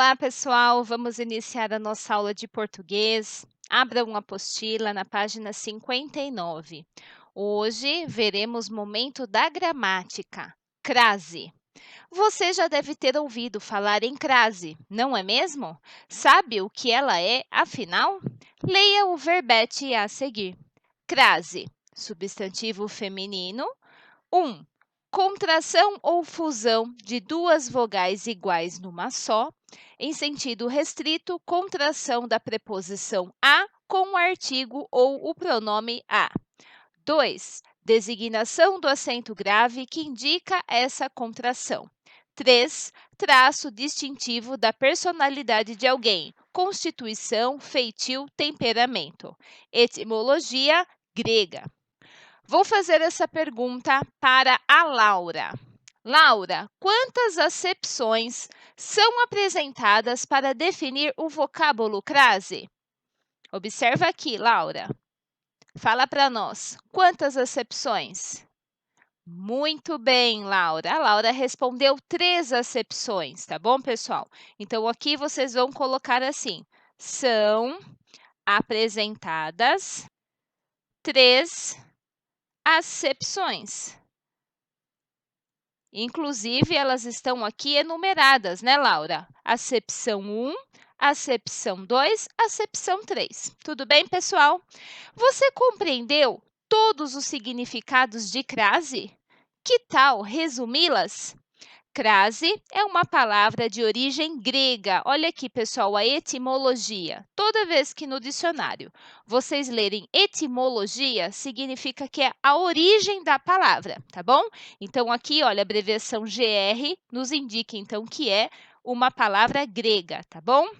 Olá, pessoal! Vamos iniciar a nossa aula de português. Abra uma apostila na página 59. Hoje veremos momento da gramática, crase. Você já deve ter ouvido falar em crase, não é mesmo? Sabe o que ela é, afinal? Leia o verbete a seguir. Crase, substantivo feminino. 1. Contração ou fusão de duas vogais iguais numa só. Em sentido restrito, contração da preposição a com o artigo ou o pronome a. 2. Designação do acento grave que indica essa contração. 3. Traço distintivo da personalidade de alguém. Constituição, feitio, temperamento. Etimologia grega. Vou fazer essa pergunta para a Laura. Laura, quantas acepções são apresentadas para definir o vocábulo crase? Observa aqui, Laura. Fala para nós, quantas acepções? Muito bem, Laura. A Laura respondeu 3 acepções, tá bom, pessoal? Então, aqui vocês vão colocar assim, são apresentadas 3 acepções. Inclusive, elas estão aqui enumeradas, né, Laura? Acepção 1, acepção 2, acepção 3. Tudo bem, pessoal? Você compreendeu todos os significados de crase? Que tal resumi-las? Crase é uma palavra de origem grega. Olha aqui, pessoal, a etimologia. Toda vez que no dicionário vocês lerem etimologia, significa que é a origem da palavra, tá bom? Então, aqui, olha, a abreviação GR nos indica, então, que é uma palavra grega, tá bom?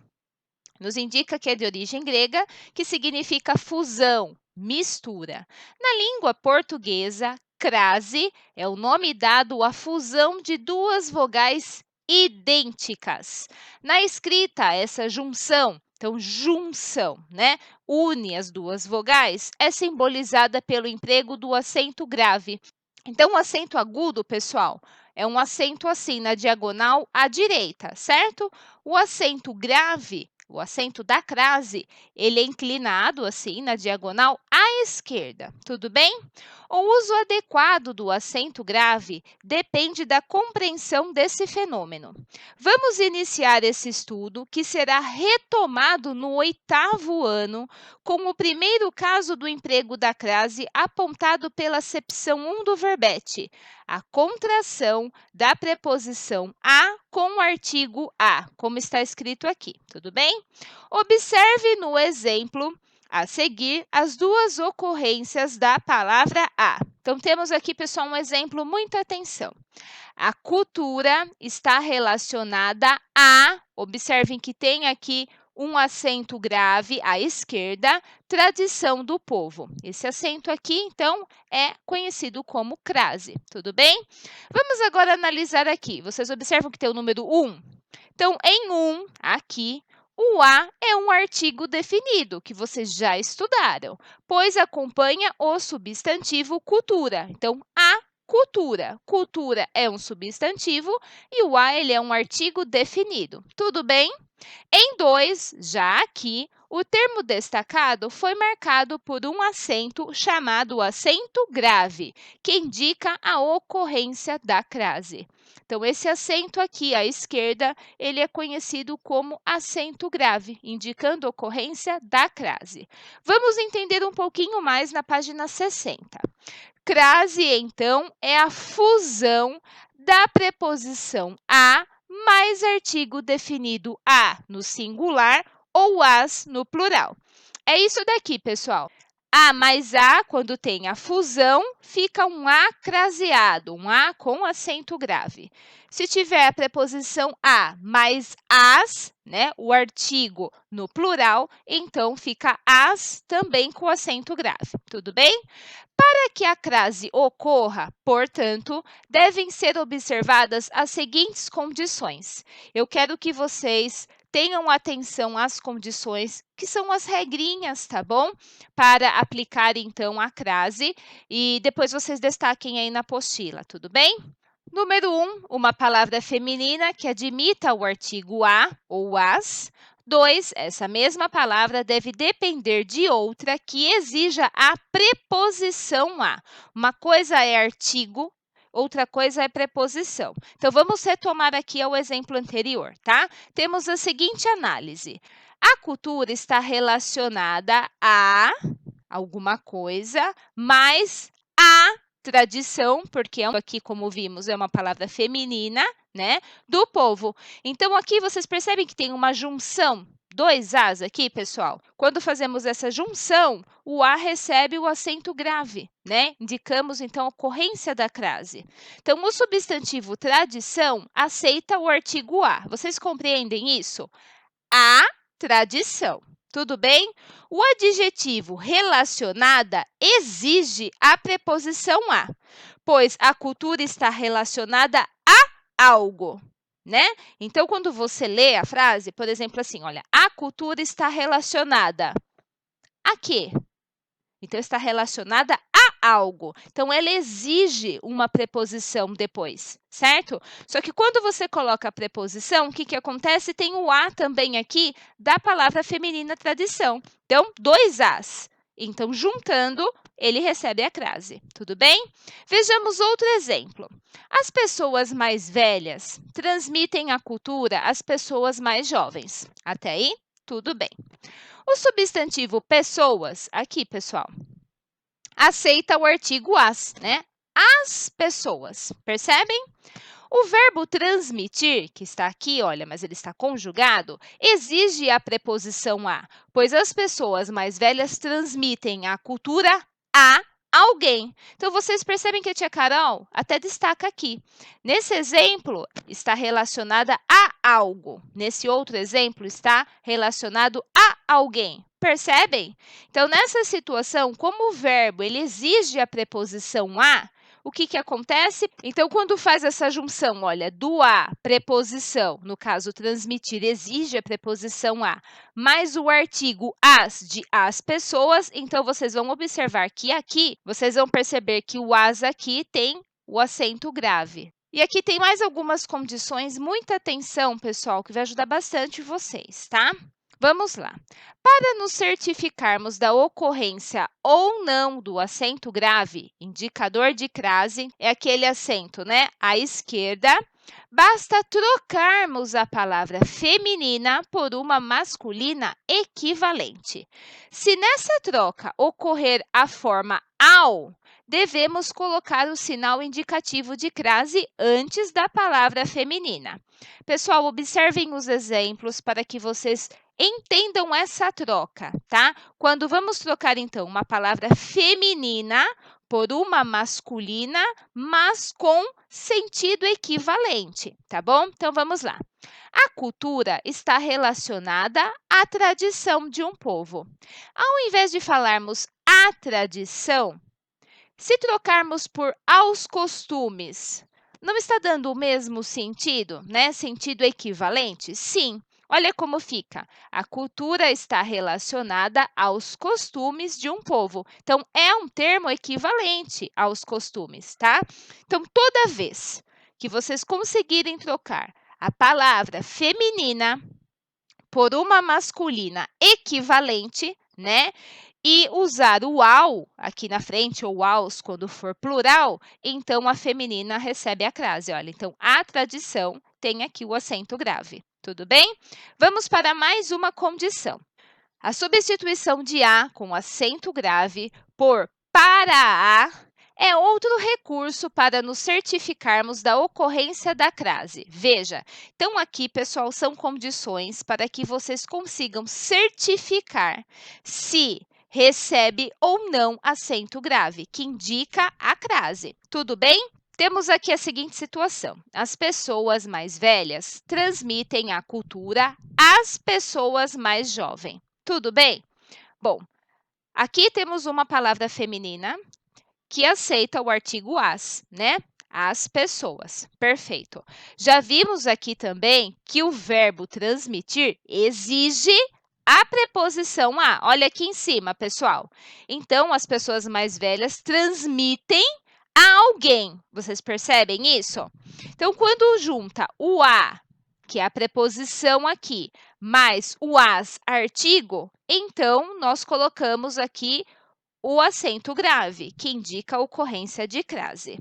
Nos indica que é de origem grega, que significa fusão, mistura. Na língua portuguesa, crase é o nome dado à fusão de duas vogais idênticas. Na escrita, essa junção, então junção, né? Une as duas vogais, é simbolizada pelo emprego do acento grave. Então, o acento agudo, pessoal, é um acento assim, na diagonal à direita, certo? O acento grave, o acento da crase, ele é inclinado assim, na diagonal à esquerda, tudo bem? O uso adequado do acento grave depende da compreensão desse fenômeno. Vamos iniciar esse estudo, que será retomado no 8º ano, com o primeiro caso do emprego da crase apontado pela acepção 1 do verbete, a contração da preposição a com o artigo a, como está escrito aqui, tudo bem? Observe no exemplo a seguir as duas ocorrências da palavra a. Então, temos aqui, pessoal, um exemplo, muita atenção. A cultura está relacionada a, observem que tem aqui um acento grave à esquerda, tradição do povo. Esse acento aqui, então, é conhecido como crase, tudo bem? Vamos agora analisar aqui. Vocês observam que tem o número 1? Então, em 1, aqui, o a é um artigo definido, que vocês já estudaram, pois acompanha o substantivo cultura. Então, a cultura. Cultura é um substantivo e o a ele é um artigo definido. Tudo bem? Em 2, já aqui, o termo destacado foi marcado por um acento chamado acento grave, que indica a ocorrência da crase. Então, esse acento aqui à esquerda, ele é conhecido como acento grave, indicando a ocorrência da crase. Vamos entender um pouquinho mais na página 60. Crase, então, é a fusão da preposição a mais artigo definido a no singular ou as no plural. É isso daqui, pessoal. A mais a, quando tem a fusão, fica um a craseado, um a com acento grave. Se tiver a preposição a mais as, né, o artigo no plural, então fica as também com acento grave. Tudo bem? Para que a crase ocorra, portanto, devem ser observadas as seguintes condições. Eu quero que vocês tenham atenção às condições, que são as regrinhas, tá bom? Para aplicar, então, a crase, e depois vocês destaquem aí na apostila, tudo bem? Número 1, uma palavra feminina que admita o artigo a ou as. 2, essa mesma palavra deve depender de outra que exija a preposição a. Uma coisa é artigo, outra coisa é preposição. Então, vamos retomar aqui ao exemplo anterior, tá? Temos a seguinte análise. A cultura está relacionada a alguma coisa, mais a tradição, porque aqui, como vimos, é uma palavra feminina, né, do povo. Então, aqui vocês percebem que tem uma junção, dois As aqui, pessoal. Quando fazemos essa junção, o A recebe o acento grave, né? Indicamos, então, a ocorrência da crase. Então, o substantivo tradição aceita o artigo A. Vocês compreendem isso? A tradição. Tudo bem? O adjetivo relacionada exige a preposição a, pois a cultura está relacionada a algo, né? Então, quando você lê a frase, por exemplo, assim, olha, a cultura está relacionada a quê? Então, está relacionada a algo. Então, ela exige uma preposição depois, certo? Só que quando você coloca a preposição, o que acontece? Tem o a também aqui da palavra feminina tradição. Então, dois as. Então, juntando, ele recebe a crase. Tudo bem? Vejamos outro exemplo. As pessoas mais velhas transmitem a cultura às pessoas mais jovens. Até aí, tudo bem. O substantivo pessoas, aqui, pessoal, aceita o artigo as, né? As pessoas, percebem? O verbo transmitir, que está aqui, olha, mas ele está conjugado, exige a preposição a, pois as pessoas mais velhas transmitem a cultura a alguém. Então, vocês percebem que a tia Carol até destaca aqui. Nesse exemplo, está relacionada a algo. Nesse outro exemplo, está relacionado a alguém. Percebem? Então, nessa situação, como o verbo ele exige a preposição a, o que acontece? Então, quando faz essa junção, olha, do a, preposição, no caso, transmitir, exige a preposição a, mais o artigo as, de as pessoas, então, vocês vão observar que aqui, vocês vão perceber que o as aqui tem o acento grave. E aqui tem mais algumas condições, muita atenção, pessoal, que vai ajudar bastante vocês, tá? Vamos lá. Para nos certificarmos da ocorrência ou não do acento grave, indicador de crase é aquele acento, né, à esquerda, basta trocarmos a palavra feminina por uma masculina equivalente. Se nessa troca ocorrer a forma ao, devemos colocar o sinal indicativo de crase antes da palavra feminina. Pessoal, observem os exemplos para que vocês entendam essa troca, tá? Quando vamos trocar, então, uma palavra feminina por uma masculina, mas com sentido equivalente, tá bom? Então, vamos lá. A cultura está relacionada à tradição de um povo. Ao invés de falarmos a tradição, se trocarmos por aos costumes, não está dando o mesmo sentido, né? Sentido equivalente? Sim. Olha como fica. A cultura está relacionada aos costumes de um povo. Então, é um termo equivalente aos costumes, tá? Então, toda vez que vocês conseguirem trocar a palavra feminina por uma masculina equivalente, né? E usar o ao aqui na frente, ou aos quando for plural, então a feminina recebe a crase. Olha, então a tradição tem aqui o acento grave. Tudo bem? Vamos para mais uma condição. A substituição de a com acento grave por para a é outro recurso para nos certificarmos da ocorrência da crase. Veja, então aqui, pessoal, são condições para que vocês consigam certificar se recebe ou não acento grave, que indica a crase. Tudo bem? Temos aqui a seguinte situação. As pessoas mais velhas transmitem a cultura às pessoas mais jovens. Tudo bem? Bom, aqui temos uma palavra feminina que aceita o artigo as, né? As pessoas. Perfeito. Já vimos aqui também que o verbo transmitir exige a preposição a. Olha aqui em cima, pessoal. Então, as pessoas mais velhas transmitem a alguém. Vocês percebem isso? Então, quando junta o a, que é a preposição aqui, mais o as artigo, então nós colocamos aqui o acento grave, que indica a ocorrência de crase.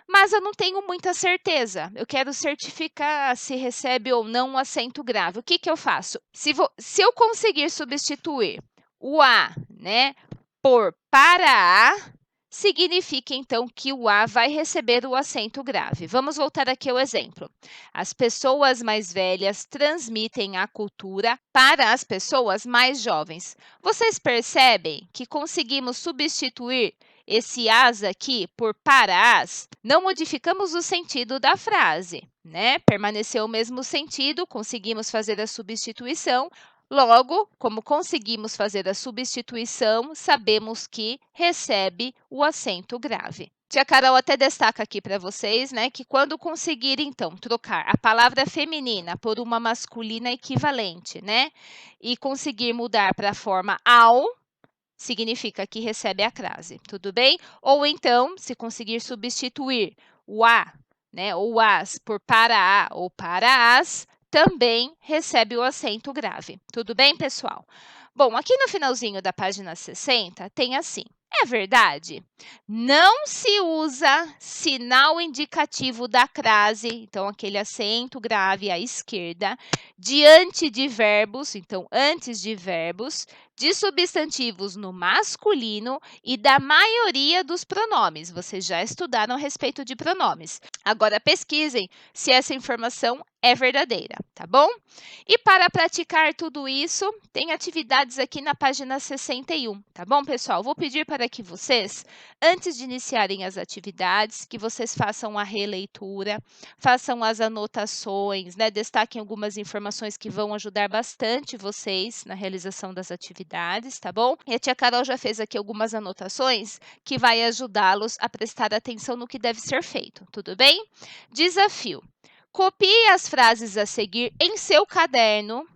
Mas eu não tenho muita certeza. Eu quero certificar se recebe ou não um acento grave. O que, que eu faço? Se eu conseguir substituir o a, né, por para a, significa então que o a vai receber o acento grave. Vamos voltar aqui ao exemplo. As pessoas mais velhas transmitem a cultura para as pessoas mais jovens. Vocês percebem que conseguimos substituir esse as aqui por para as? Não modificamos o sentido da frase, né? Permaneceu o mesmo sentido, conseguimos fazer a substituição. Logo, como conseguimos fazer a substituição, sabemos que recebe o acento grave. Tia Carol até destaca aqui para vocês, né, que quando conseguir, então, trocar a palavra feminina por uma masculina equivalente, né, e conseguir mudar para a forma ao, significa que recebe a crase, tudo bem? Ou então, se conseguir substituir o a, né, ou as por para a ou para as, também recebe o acento grave. Tudo bem, pessoal? Bom, aqui no finalzinho da página 60 tem assim: é verdade? Não se usa sinal indicativo da crase, então aquele acento grave à esquerda, diante de verbos, então antes de verbos, de substantivos no masculino e da maioria dos pronomes. Vocês já estudaram a respeito de pronomes. Agora pesquisem se essa informação é verdadeira, tá bom? E para praticar tudo isso, tem atividades aqui na página 61, tá bom, pessoal? Vou pedir para que vocês, antes de iniciarem as atividades, que vocês façam a releitura, façam as anotações, né? Destaquem algumas informações que vão ajudar bastante vocês na realização das atividades, tá bom? E a tia Carol já fez aqui algumas anotações que vai ajudá-los a prestar atenção no que deve ser feito, tudo bem? Desafio: copie as frases a seguir em seu caderno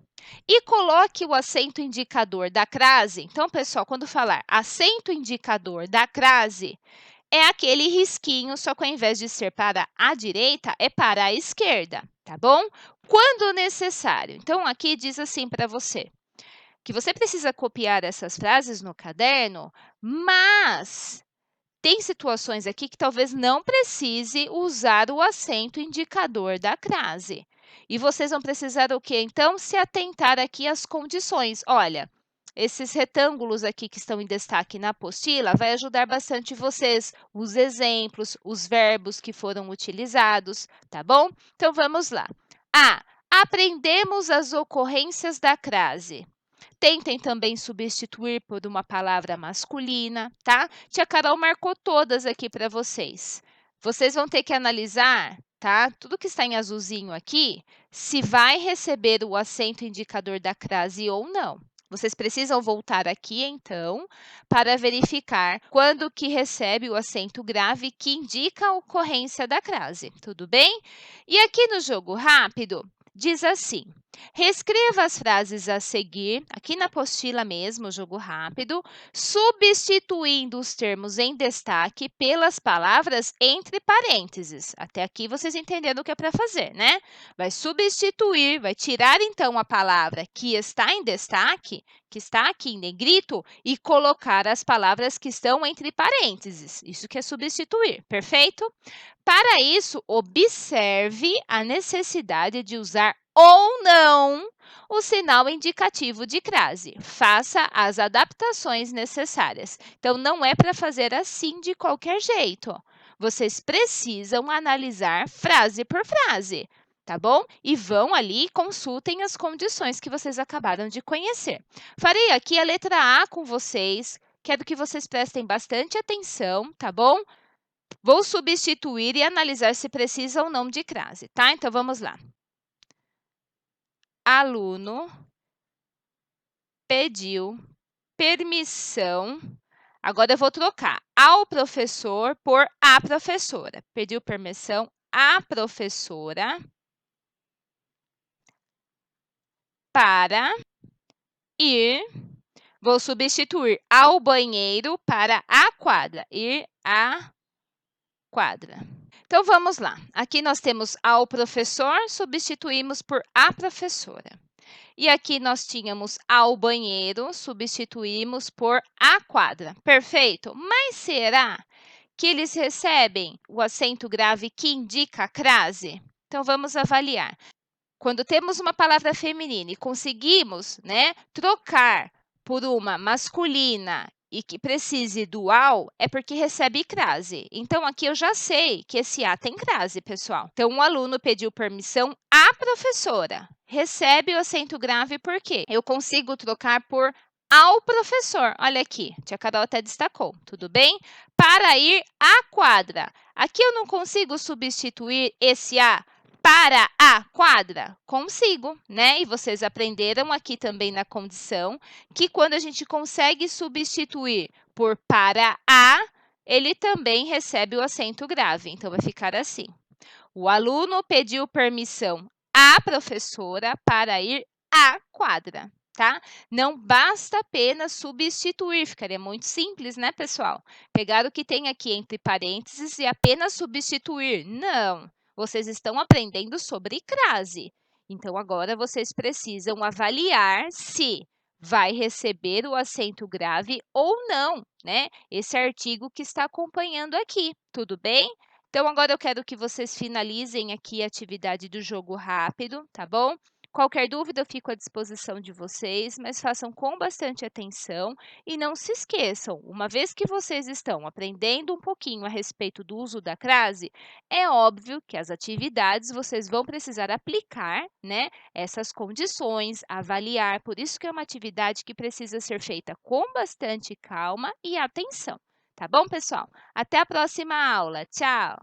e coloque o acento indicador da crase. Então, pessoal, quando falar acento indicador da crase, é aquele risquinho, só que ao invés de ser para a direita, é para a esquerda, tá bom? Quando necessário. Então, aqui diz assim para você, que você precisa copiar essas frases no caderno, mas tem situações aqui que talvez não precise usar o acento indicador da crase. E vocês vão precisar o quê? Então, se atentar aqui às condições. Olha, esses retângulos aqui que estão em destaque na apostila vai ajudar bastante vocês, os exemplos, os verbos que foram utilizados, tá bom? Então, vamos lá. A. Aprendemos as ocorrências da crase. Tentem também substituir por uma palavra masculina, tá? Tia Carol marcou todas aqui para vocês. Vocês vão ter que analisar, tá? Tudo que está em azulzinho aqui, se vai receber o acento indicador da crase ou não. Vocês precisam voltar aqui, então, para verificar quando que recebe o acento grave que indica a ocorrência da crase, tudo bem? E aqui no jogo rápido, diz assim: reescreva as frases a seguir, aqui na apostila mesmo, jogo rápido, substituindo os termos em destaque pelas palavras entre parênteses. Até aqui vocês entenderam o que é para fazer, né? Vai substituir, vai tirar então a palavra que está em destaque, que está aqui em negrito, e colocar as palavras que estão entre parênteses. Isso que é substituir, perfeito? Para isso, observe a necessidade de usar ou não o sinal indicativo de crase. Faça as adaptações necessárias. Então, não é para fazer assim de qualquer jeito. Vocês precisam analisar frase por frase, tá bom? E vão ali e consultem as condições que vocês acabaram de conhecer. Farei aqui a letra A com vocês. Quero que vocês prestem bastante atenção, tá bom? Vou substituir e analisar se precisa ou não de crase, tá? Então, vamos lá. Aluno pediu permissão. Agora eu vou trocar ao professor por a professora. Pediu permissão à professora para ir. Vou substituir ao banheiro para a quadra. Ir à quadra. Então, vamos lá. Aqui nós temos ao professor, substituímos por a professora. E aqui nós tínhamos ao banheiro, substituímos por a quadra. Perfeito? Mas será que eles recebem o acento grave que indica a crase? Então, vamos avaliar. Quando temos uma palavra feminina e conseguimos, né, trocar por uma masculina e que precise do "ao", é porque recebe crase. Então, aqui eu já sei que esse "a" tem crase, pessoal. Então, um aluno pediu permissão à professora. Recebe o acento grave por quê? Eu consigo trocar por ao professor. Olha aqui, tia Carol até destacou, tudo bem? Para ir à quadra. Aqui eu não consigo substituir esse "a" para a quadra? Consigo, né? E vocês aprenderam aqui também na condição que quando a gente consegue substituir por para a, ele também recebe o acento grave. Então, vai ficar assim. O aluno pediu permissão à professora para ir à quadra, tá? Não basta apenas substituir, ficaria muito simples, né, pessoal? Pegar o que tem aqui entre parênteses e apenas substituir. Não, vocês estão aprendendo sobre crase. Então, agora vocês precisam avaliar se vai receber o acento grave ou não, né? Esse artigo que está acompanhando aqui, tudo bem? Então, agora eu quero que vocês finalizem aqui a atividade do jogo rápido, tá bom? Qualquer dúvida, eu fico à disposição de vocês, mas façam com bastante atenção e não se esqueçam, uma vez que vocês estão aprendendo um pouquinho a respeito do uso da crase, é óbvio que as atividades vocês vão precisar aplicar, né, essas condições, avaliar, por isso que é uma atividade que precisa ser feita com bastante calma e atenção. Tá bom, pessoal? Até a próxima aula. Tchau!